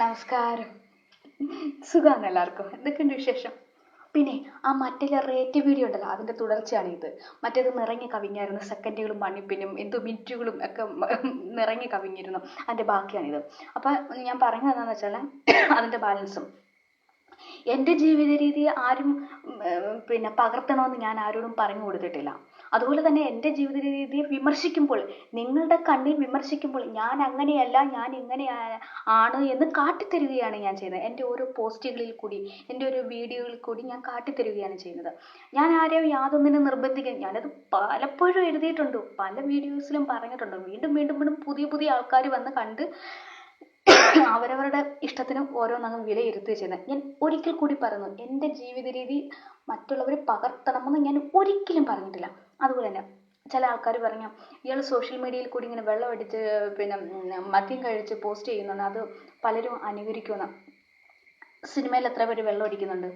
നമസ്കാരം. സുഖമാണ് എല്ലാവർക്കും. എന്തൊക്കെയുണ്ട് വിശേഷം? പിന്നെ ആ മറ്റേ റേറ്റ് വീഡിയോ ഉണ്ടല്ലോ, അതിന്റെ തുടർച്ചയാണ് ഇത്. മറ്റേത് നിറഞ്ഞു കവിഞ്ഞായിരുന്നു, സെക്കൻഡുകളും മണിപ്പിനും എന്തോ മിനിറ്റുകളും ഒക്കെ നിറഞ്ഞു കവിഞ്ഞിരുന്നു. അതിന്റെ ബാക്കിയാണിത്. അപ്പൊ ഞാൻ പറഞ്ഞു എന്താന്ന് വെച്ചാൽ അതിന്റെ ബാലൻസും. എൻ്റെ ജീവിത രീതി ആരും പകർത്തണമെന്ന് ഞാൻ ആരോടും പറഞ്ഞു കൊടുത്തിട്ടില്ല. അതുപോലെ തന്നെ എൻ്റെ ജീവിത രീതിയെ വിമർശിക്കുമ്പോൾ, നിങ്ങളുടെ കണ്ണിൽ വിമർശിക്കുമ്പോൾ, ഞാൻ അങ്ങനെയല്ല, ഞാൻ ഇങ്ങനെ ആണ് എന്ന് കാട്ടിത്തരുകയാണ് ഞാൻ ചെയ്യുന്നത്. എൻ്റെ ഓരോ പോസ്റ്റുകളിൽ കൂടി, എൻ്റെ ഓരോ വീഡിയോകളിൽ കൂടി ഞാൻ കാട്ടിത്തരുകയാണ് ചെയ്യുന്നത്. ഞാൻ ആരെയും യാതൊന്നിനും നിർബന്ധിക്കാൻ, ഞാനത് പലപ്പോഴും എഴുതിയിട്ടുണ്ട്, പല വീഡിയോസിലും പറഞ്ഞിട്ടുണ്ട്. വീണ്ടും വീണ്ടും വീണ്ടും പുതിയ പുതിയ ആൾക്കാർ വന്ന് കണ്ട് അവരവരുടെ ഇഷ്ടത്തിന് ഓരോന്നങ്ങ് വിലയിരുത്തുക ചെയ്യുന്നത്. ഞാൻ ഒരിക്കൽ കൂടി പറയുന്നു, എൻ്റെ ജീവിത രീതി മറ്റുള്ളവർ പകർത്തണമെന്ന് ഞാൻ ഒരിക്കലും പറഞ്ഞിട്ടില്ല. അതുപോലെ തന്നെ ചില ആൾക്കാർ പറഞ്ഞു, ഇയാൾ സോഷ്യൽ മീഡിയയിൽ കൂടി ഇങ്ങനെ വെള്ളം അടിച്ച് മദ്യം കഴിച്ച് പോസ്റ്റ് ചെയ്യുന്നുണ്ട്, അത് പലരും അനുകരിക്കുമെന്ന്. സിനിമയിൽ എത്ര പേര് വെള്ളം അടിക്കുന്നുണ്ട്?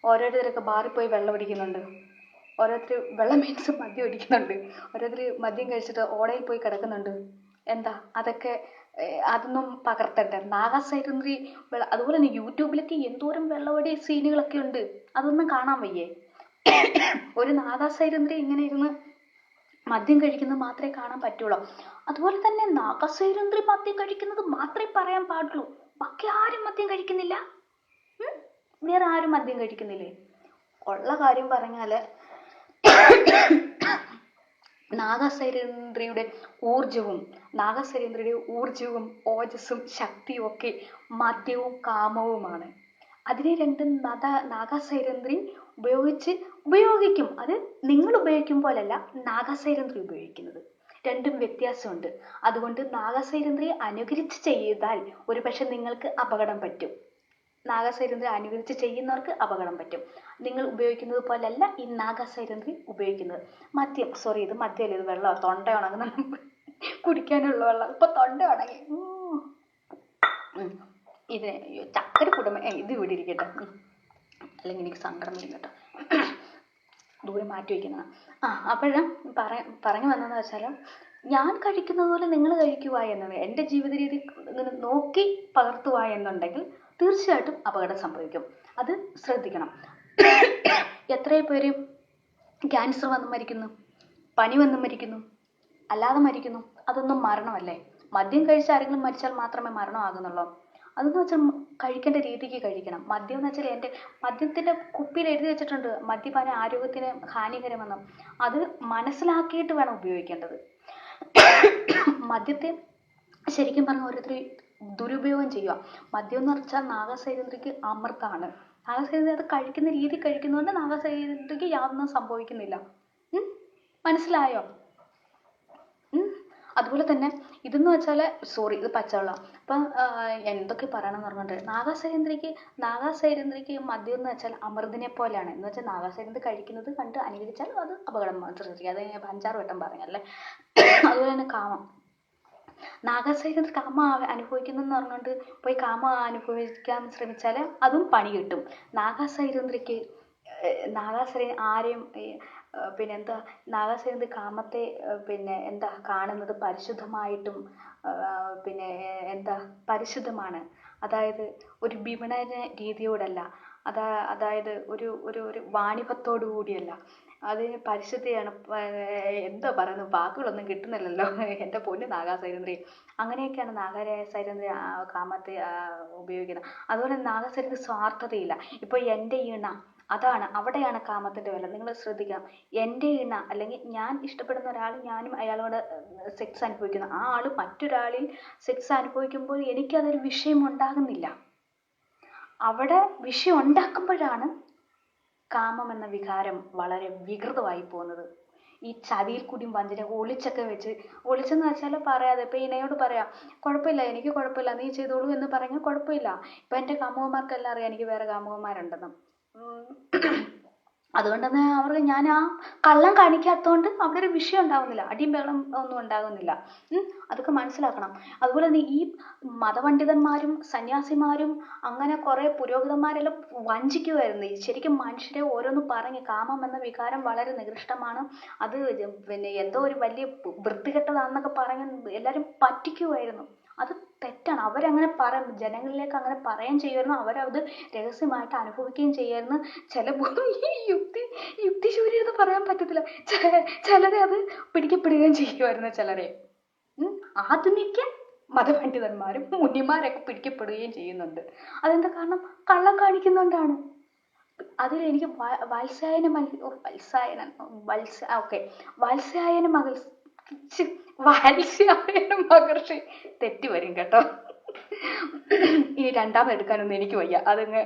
ഓരോരുത്തരൊക്കെ ബാറിൽ പോയി വെള്ളം അടിക്കുന്നുണ്ട്. ഓരോരുത്തർ വെള്ളം മീൻസ് മദ്യം അടിക്കുന്നുണ്ട്. ഓരോരുത്തർ മദ്യം കഴിച്ചിട്ട് ഓടയിൽ പോയി കിടക്കുന്നുണ്ട്. എന്താ അതൊക്കെ? അതൊന്നും പകർത്തണ്ട. നാഗസൈരന്ധ്രി അതുപോലെ തന്നെ യൂട്യൂബിലൊക്കെ എന്തോരം വെള്ളവടി സീനുകളൊക്കെ ഉണ്ട്. അതൊന്നും കാണാൻ വയ്യേ? ഒരു നാഗസൈരന്ധ്രി ഇങ്ങനെ ഇരുന്ന് മദ്യം കഴിക്കുന്നത് മാത്രമേ കാണാൻ പറ്റുള്ളൂ. അതുപോലെ തന്നെ നാഗസൈരന്ധ്രി മദ്യം കഴിക്കുന്നത് മാത്രമേ പറയാൻ പാടുള്ളൂ. ബാക്കി ആരും മദ്യം കഴിക്കുന്നില്ല. വേറെ ആരും മദ്യം കഴിക്കുന്നില്ലേ? ഉള്ള കാര്യം പറഞ്ഞാല് നാഗസൈരന്ധ്രിയുടെ ഊർജവും ഓജസ്സും ശക്തിയും ഒക്കെ മദ്യവും കാമവുമാണ്. അതിനെ രണ്ടും നാഗസൈരന്ധ്രി ഉപയോഗിക്കും. അത് നിങ്ങൾ ഉപയോഗിക്കും പോലല്ല നാഗസൈരന്ധ്രി ഉപയോഗിക്കുന്നത്. രണ്ടും വ്യത്യാസമുണ്ട്. അതുകൊണ്ട് നാഗസൈരന്ധ്രിയെ അനുകരിച്ച് ചെയ്താൽ ഒരുപക്ഷെ നിങ്ങൾക്ക് അപകടം പറ്റും. നാഗസൈരന്ധ്രി അനുകരിച്ച് ചെയ്യുന്നവർക്ക് അപകടം പറ്റും. നിങ്ങൾ ഉപയോഗിക്കുന്നത് പോലല്ല ഈ നാഗസൈരന്ധ്രി ഉപയോഗിക്കുന്നത്. ഇത് മദ്യമല്ല, ഇത് വെള്ളം. തൊണ്ട ഉണങ്ങുന്ന കുടിക്കാനുള്ള വെള്ളം. ഇപ്പൊ തൊണ്ട ഉണങ്ങി. ഇതിന് ചക്കര കുടുംബ ഇത് ഇവിടെ ഇരിക്കട്ടെ, അല്ലെങ്കിൽ എനിക്ക് സങ്കടം വരും കേട്ടോ. ദൂരെ മാറ്റി വയ്ക്കുന്നതാണ്. അപ്പോഴും പറഞ്ഞു വന്നതെന്ന് വെച്ചാൽ, ഞാൻ കഴിക്കുന്നത് പോലെ നിങ്ങൾ കഴിക്കുക എന്നത് എൻ്റെ ജീവിത രീതി ഇങ്ങനെ നോക്കി പകർത്തുക എന്നുണ്ടെങ്കിൽ തീർച്ചയായിട്ടും അപകടം സംഭവിക്കും. അത് ശ്രദ്ധിക്കണം. എത്രയോ പേര് ക്യാൻസർ വന്ന് മരിക്കുന്നു, പനി വന്ന് മരിക്കുന്നു, അല്ലാതെ മരിക്കുന്നു. അതൊന്നും മരണമല്ലേ? മദ്യം കഴിച്ച് ആരെങ്കിലും മരിച്ചാൽ മാത്രമേ മരണമാകുന്നുള്ളൂ. അതെന്ന് വെച്ചാൽ കഴിക്കേണ്ട രീതിക്ക് കഴിക്കണം. മദ്യം എന്ന് വെച്ചാൽ മദ്യത്തിൻ്റെ കുപ്പിയിൽ എഴുതി വെച്ചിട്ടുണ്ട് മദ്യപാനം ആരോഗ്യത്തിന് ഹാനികരമെന്ന്. അത് മനസ്സിലാക്കിയിട്ട് വേണം ഉപയോഗിക്കേണ്ടത്. മദ്യത്തെ ശരിക്കും പറഞ്ഞ ഓരോരുത്തർ ദുരുപയോഗം ചെയ്യുക. മദ്യം എന്ന് വെച്ചാൽ നാഗസൈരന്ധ്രിക്ക് അമൃതാണ്. നാഗസൈരന്ധ്രി അത് കഴിക്കുന്ന രീതി കഴിക്കുന്നതുകൊണ്ട് നാഗസൈരന്ധ്രിക്ക് യാതൊന്നും സംഭവിക്കുന്നില്ല. മനസ്സിലായോ? അതുപോലെ തന്നെ ഇതെന്ന് വെച്ചാൽ ഇത് പച്ചവെള്ളം. അപ്പം എന്തൊക്കെ പറയണമെന്ന് പറഞ്ഞിട്ട്, നാഗസൈരന്ധ്രിക്ക് മദ്യം എന്ന് വെച്ചാൽ അമൃതിനെ പോലെയാണ്. എന്ന് വെച്ചാൽ നാഗസൈരന്ധ്രി കഴിക്കുന്നത് കണ്ട് അനുകരിച്ചാൽ അത് അപകടം സൃഷ്ടിക്കുക. അത് ഞാൻ 5-6 വട്ടം പറഞ്ഞല്ലേ. അതുപോലെ തന്നെ കാമം. നാഗസൈരന്ധ്രി കാമ അനുഭവിക്കുന്നെന്ന് പറഞ്ഞുകൊണ്ട് പോയി കാമ അനുഭവിക്കാൻ ശ്രമിച്ചാൽ അതും പണി കിട്ടും. നാഗസൈരന്ധ്രിക്ക് ആരെയും നാഗസൈരന്ധ്രി കാമത്തെ കാണുന്നത് പരിശുദ്ധമായിട്ടും പരിശുദ്ധമാണ്. അതായത് ഒരു വിപണന രീതിയോടല്ല, അതായത് ഒരു വാണിഭത്തോടു കൂടിയല്ല. അതിന് പരിശുദ്ധിയാണ്. എന്താ പറയുന്നത്, വാക്കുകളൊന്നും കിട്ടുന്നില്ലല്ലോ. എൻ്റെ പൊന്നു നാഗസൈരന്ധ്രി. അങ്ങനെയൊക്കെയാണ് നാഗസൈരന്ധ്രി കാമത്തെ ഉപയോഗിക്കുന്നത്. അതുപോലെ നാഗസൈരന്ധ്രി സ്വാർത്ഥതയില്ല. ഇപ്പോൾ എൻ്റെ ഇണ, അവിടെയാണ് കാമത്തിൻ്റെ വില. നിങ്ങൾ ശ്രദ്ധിക്കണം. എൻ്റെ ഇണ അല്ലെങ്കിൽ ഞാൻ ഇഷ്ടപ്പെടുന്ന ഒരാൾ, ഞാനും അയാളോട് സെക്സ് അനുഭവിക്കുന്നു. ആ ആൾ മറ്റൊരാളിൽ സെക്സ് അനുഭവിക്കുമ്പോൾ എനിക്കതൊരു വിഷയം ഉണ്ടാകുന്നില്ല. അവിടെ വിഷയം ഉണ്ടാക്കുമ്പോഴാണ് കാമം എന്ന വികാരം വളരെ വികൃതമായി പോകുന്നത്. ഈ ചതിയിൽ കൂടിയും വഞ്ചന ഒളിച്ചെന്ന് വെച്ചാൽ പറയാതെ, ഇപ്പം ഇണയോട് പറയാം, കുഴപ്പമില്ല, എനിക്ക് കുഴപ്പമില്ല, നീ ചെയ്തോളൂ എന്ന് പറഞ്ഞാൽ കുഴപ്പമില്ല. ഇപ്പം എൻ്റെ കാമുകന്മാർക്കെല്ലാം അറിയാം എനിക്ക് വേറെ കാമുകന്മാരുണ്ടെന്ന്. അതുകൊണ്ട് തന്നെ ഞാൻ ആ കള്ളം കാണിക്കാത്തതുകൊണ്ട് അവിടെ ഒരു വിഷയം ഉണ്ടാകുന്നില്ല, അടിയും ബഹളം ഒന്നും ഉണ്ടാകുന്നില്ല. അതൊക്കെ മനസ്സിലാക്കണം. അതുപോലെ തന്നെ ഈ മതപണ്ഡിതന്മാരും സന്യാസിമാരും അങ്ങനെ കുറേ പുരോഹിതന്മാരെല്ലാം വഞ്ചിക്കുമായിരുന്നു. ശരിക്കും മനുഷ്യരെ ഓരോന്ന് പറഞ്ഞ് കാമം എന്ന വികാരം വളരെ നികൃഷ്ടമാണ്, അത് എന്തോ ഒരു വലിയ വൃത്തികെട്ടതാണെന്നൊക്കെ പറഞ്ഞ് എല്ലാവരും പറ്റിക്കുമായിരുന്നു. അത് തെറ്റാണ്. അവരങ്ങനെ ജനങ്ങളിലേക്ക് അങ്ങനെ പറയാൻ ചെയ്യുമായിരുന്നു, അവരത് രഹസ്യമായിട്ട് അനുഭവിക്കുകയും ചെയ്യായിരുന്നു. ചിലപ്പോൾ ഈ യുക്തിശൂന്യം എന്ന് പറയാൻ പറ്റത്തില്ല, ചിലരെ അത് പിടിക്കപ്പെടുകയും ചെയ്യുമായിരുന്നു. ചിലരെ ആധുനിക മതപണ്ഡിതന്മാരും മുനിമാരൊക്കെ പിടിക്കപ്പെടുകയും ചെയ്യുന്നുണ്ട്. അതെന്താ കാരണം? കള്ളം കാണിക്കുന്നുകൊണ്ടാണ്. അതിൽ എനിക്ക് വാത്സ്യായന മഹർഷി തെറ്റി വരും കേട്ടോ. ഇനി രണ്ടാമത് എടുക്കാനൊന്നും എനിക്ക് വയ്യ, അതങ്ങ്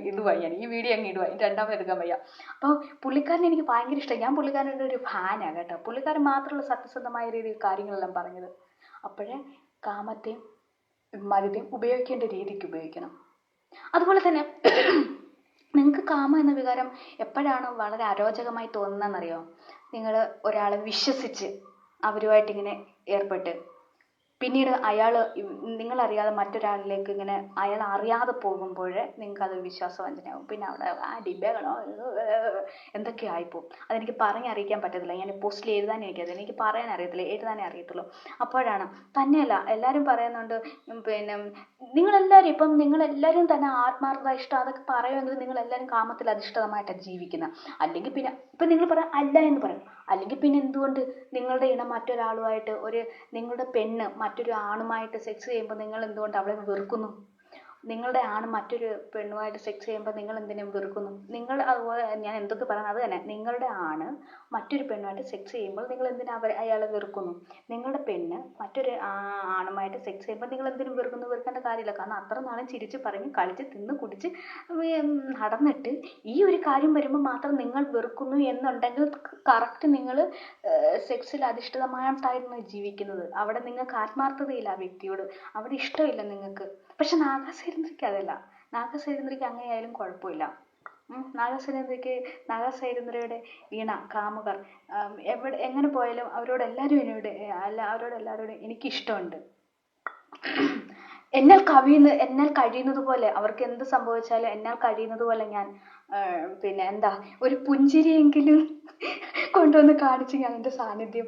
ഇത് വയ്യ, ഈ വീഡിയോ അങ്ങ് ഇടുക, രണ്ടാമത് എടുക്കാൻ വയ്യ. അപ്പോൾ പുള്ളിക്കാരനെ എനിക്ക് ഭയങ്കര ഇഷ്ടം, ഞാൻ പുള്ളിക്കാരൻ്റെ ഒരു ഫാനാണ് കേട്ടോ. പുള്ളിക്കാരൻ മാത്രമുള്ള സത്യസന്ധമായ രീതിയിൽ കാര്യങ്ങളെല്ലാം പറഞ്ഞത്. അപ്പോഴേ കാമത്തെയും മരുതയും ഉപയോഗിക്കേണ്ട രീതിക്ക് ഉപയോഗിക്കണം. അതുപോലെ തന്നെ നിങ്ങൾക്ക് കാമം എന്ന വികാരം എപ്പോഴാണ് വളരെ അരോചകമായി തോന്നുന്നതെന്നറിയോ? നിങ്ങൾ ഒരാളെ വിശ്വസിച്ച് അവരുമായിട്ടിങ്ങനെ ഏർപ്പെട്ട് പിന്നീട് നിങ്ങളറിയാതെ മറ്റൊരാളിലേക്ക് ഇങ്ങനെ അയാൾ അറിയാതെ പോകുമ്പോൾ നിങ്ങൾക്ക് അതൊരു വിശ്വാസവഞ്ചനയാവും. പിന്നെ അവിടെ ഡിബകളോ എന്തൊക്കെയോ ആയിപ്പോവും. അതെനിക്ക് പറഞ്ഞറിയിക്കാൻ പറ്റത്തില്ല. ഞാൻ പോസ്റ്റിൽ എഴുതാൻ എനിക്ക് പറയാൻ അറിയത്തില്ല, എഴുതാനേ അറിയത്തുള്ളൂ. അപ്പോഴാണ് തന്നെയല്ല എല്ലാവരും പറയുന്നുണ്ട്, പിന്നെ നിങ്ങളെല്ലാവരും തന്നെ ആത്മാർത്ഥത ഇഷ്ടം അതൊക്കെ പറയുമെങ്കിൽ നിങ്ങളെല്ലാവരും കാമത്തിൽ അധിഷ്ഠിതമായിട്ടാണ് ജീവിക്കുന്നത്. അല്ലെങ്കിൽ പിന്നെ ഇപ്പം നിങ്ങൾ പറയാം അല്ല എന്ന് പറയും. അല്ലെങ്കിൽ പിന്നെ എന്തുകൊണ്ട് നിങ്ങളുടെ ഇണം മറ്റൊരാളുമായിട്ട് നിങ്ങളുടെ പെണ്ണ് മറ്റൊരു ആണുമായിട്ട് സെക്സ് ചെയ്യുമ്പോൾ നിങ്ങൾ എന്തുകൊണ്ട് അവളെ വെറുക്കുന്നു? നിങ്ങളുടെ ആണ് മറ്റൊരു പെണ്ണുമായിട്ട് സെക്സ് ചെയ്യുമ്പോൾ നിങ്ങൾ എന്തിനും വെറുക്കുന്നു? അതുപോലെ ഞാൻ എന്തൊക്കെ പറയുന്നത് അത് തന്നെ. നിങ്ങളുടെ ആണ് മറ്റൊരു പെണ്ണുമായിട്ട് സെക്സ് ചെയ്യുമ്പോൾ നിങ്ങൾ എന്തിനാ അയാളെ വെറുക്കുന്നു? നിങ്ങളുടെ പെണ്ണ് മറ്റൊരു ആണുമായിട്ട് സെക്സ് ചെയ്യുമ്പോൾ നിങ്ങൾ എന്തിനും വെറുക്കുന്നു? വെറുക്കേണ്ട കാര്യമില്ല. കാരണം അത്ര നാളും ചിരിച്ച് പറഞ്ഞ് കളിച്ച് തിന്ന് കുടിച്ച് നടന്നിട്ട് ഈ ഒരു കാര്യം വരുമ്പോൾ മാത്രം നിങ്ങൾ വെറുക്കുന്നു എന്നുണ്ടെങ്കിൽ കറക്റ്റ് നിങ്ങൾ സെക്സിൽ അധിഷ്ഠിതമായിട്ടായിരുന്നു ജീവിക്കുന്നത്. അവിടെ നിങ്ങൾക്ക് ആത്മാർത്ഥതയില്ല ആ വ്യക്തിയോട്, അവിടെ ഇഷ്ടമില്ല നിങ്ങൾക്ക്. പക്ഷെ നാഗസൈരന്ധ്രയ്ക്ക് അതല്ല. നാഗസൈരന്ധ്രയ്ക്ക് അങ്ങനെയായാലും കുഴപ്പമില്ല. നാഗസൈരന്ധ്രയുടെ വീണ കാമുകർ എങ്ങനെ പോയാലും അവരോടെല്ലാവരോടും എനിക്കിഷ്ടമുണ്ട്. എന്നാൽ കഴിയുന്നത് പോലെ അവർക്ക് എന്ത് സംഭവിച്ചാലും എന്നാൽ കഴിയുന്നത് പോലെ ഞാൻ ഒരു പുഞ്ചിരിയെങ്കിലും കൊണ്ടുവന്ന് കാണിച്ച് ഞാൻ എൻ്റെ സാന്നിധ്യം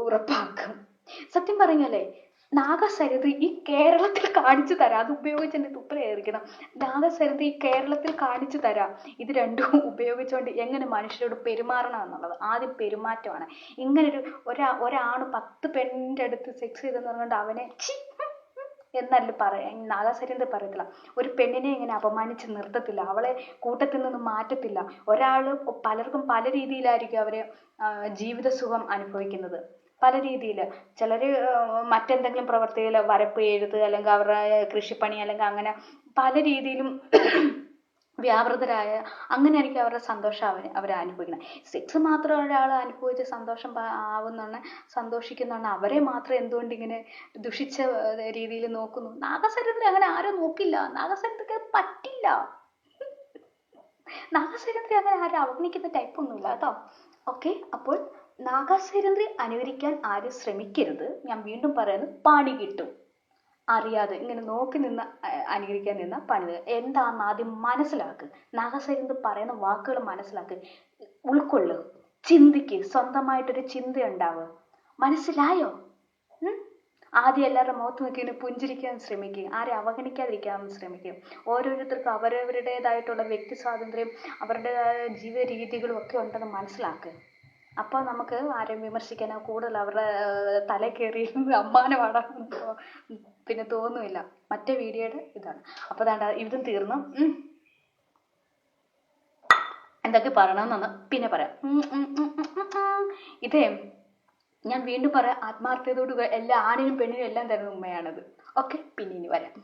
ഉറപ്പാക്കും. സത്യം പറഞ്ഞല്ലേ, നാഗസരിത് ഈ കേരളത്തിൽ കാണിച്ചു തരാം. അത് ഉപയോഗിച്ച് എൻ്റെ തുപ്പലേറിക്കണം. നാഗസരിത് ഈ കേരളത്തിൽ കാണിച്ചു തരാം. ഇത് രണ്ടും ഉപയോഗിച്ചുകൊണ്ട് എങ്ങനെ മനുഷ്യരോട് പെരുമാറണം എന്നുള്ളത്. ആദ്യം പെരുമാറ്റമാണ്. ഇങ്ങനൊരു ഒരാണ് 10 പെണ്ണിൻ്റെ അടുത്ത് സെക്സ് ചെയ്തെന്ന് പറഞ്ഞുകൊണ്ട് അവനെ എന്നല്ല നാഗസരിന്ത് പറയത്തില്ല. ഒരു പെണ്ണിനെ ഇങ്ങനെ അപമാനിച്ച് നിർത്തത്തില്ല, അവളെ കൂട്ടത്തിൽ നിന്ന് മാറ്റത്തില്ല. പലർക്കും പല രീതിയിലായിരിക്കും അവര് ജീവിത സുഖം അനുഭവിക്കുന്നത്. പല രീതിയിൽ ചിലർ മറ്റെന്തെങ്കിലും പ്രവർത്തിയിൽ വരപ്പ് എഴുത്ത് അല്ലെങ്കിൽ അവരുടെ കൃഷിപ്പണി അല്ലെങ്കിൽ അങ്ങനെ പല രീതിയിലും വ്യാപൃതരായ അങ്ങനെയായിരിക്കും അവരുടെ സന്തോഷം അവർ അനുഭവിക്കുന്നത്. സെക്സ് മാത്രം ഒരാൾ അനുഭവിച്ച് സന്തോഷിക്കുന്നുണ്ട് അവരെ മാത്രം എന്തുകൊണ്ട് ഇങ്ങനെ ദുഷിച്ച രീതിയിൽ നോക്കുന്നു? നാഗസരിന്ധ്ര അങ്ങനെ ആരും നോക്കില്ല. നാഗസരിന്ധ്രക്ക് പറ്റില്ല. നാഗസരിന്ധ്ര അങ്ങനെ ആരും അവഗണിക്കുന്ന ടൈപ്പൊന്നുമില്ല കേട്ടോ. ഓക്കെ, അപ്പോൾ നാഗസൈരന്ധ്രയെ അനുകരിക്കാൻ ആരും ശ്രമിക്കരുത്. ഞാൻ വീണ്ടും പറയുന്നത്, പണി കിട്ടും. അറിയാതെ ഇങ്ങനെ നോക്കി നിന്ന് അനുകരിക്കാൻ നിന്ന പണി എന്താണെന്ന് ആദ്യം മനസ്സിലാക്ക്. നാഗസൈരന്ധ്ര പറയുന്ന വാക്കുകൾ മനസ്സിലാക്ക്, ഉൾക്കൊള്ളു, ചിന്തിക്ക്, സ്വന്തമായിട്ടൊരു ചിന്ത ഉണ്ടാവുക. മനസ്സിലായോ? ആദ്യം എല്ലാവരുടെ മുഖത്ത് നോക്കി ഇങ്ങനെ പുഞ്ചിരിക്കാൻ ശ്രമിക്കുക, ആരെ അവഗണിക്കാതിരിക്കാൻ ശ്രമിക്കുക. ഓരോരുത്തർക്കും അവരവരുടേതായിട്ടുള്ള വ്യക്തി സ്വാതന്ത്ര്യം അവരുടേതായ ജീവിത രീതികളും ഒക്കെ ഉണ്ടെന്ന് മനസ്സിലാക്കുക. അപ്പോൾ നമുക്ക് ആരെയും വിമർശിക്കാനോ കൂടുതൽ അവരുടെ തല കയറി അമ്മാനമാടാൻ പിന്നെ തോന്നുമില്ല. മറ്റേ വീഡിയോയുടെ ഇതാണ്. അപ്പോൾ ഇതും തീർന്നു. എന്തൊക്കെ പറയണമെന്നൊന്ന് പിന്നെ പറയാം. ഇതേ ഞാൻ വീണ്ടും പറയാം, ആത്മാർത്ഥതയോടുകൂടി എല്ലാ ആണിനും പെണ്ണിനും എല്ലാം തരുന്ന ഉമ്മയാണത്. ഓക്കെ, പിന്നെ ഇനി വരാം.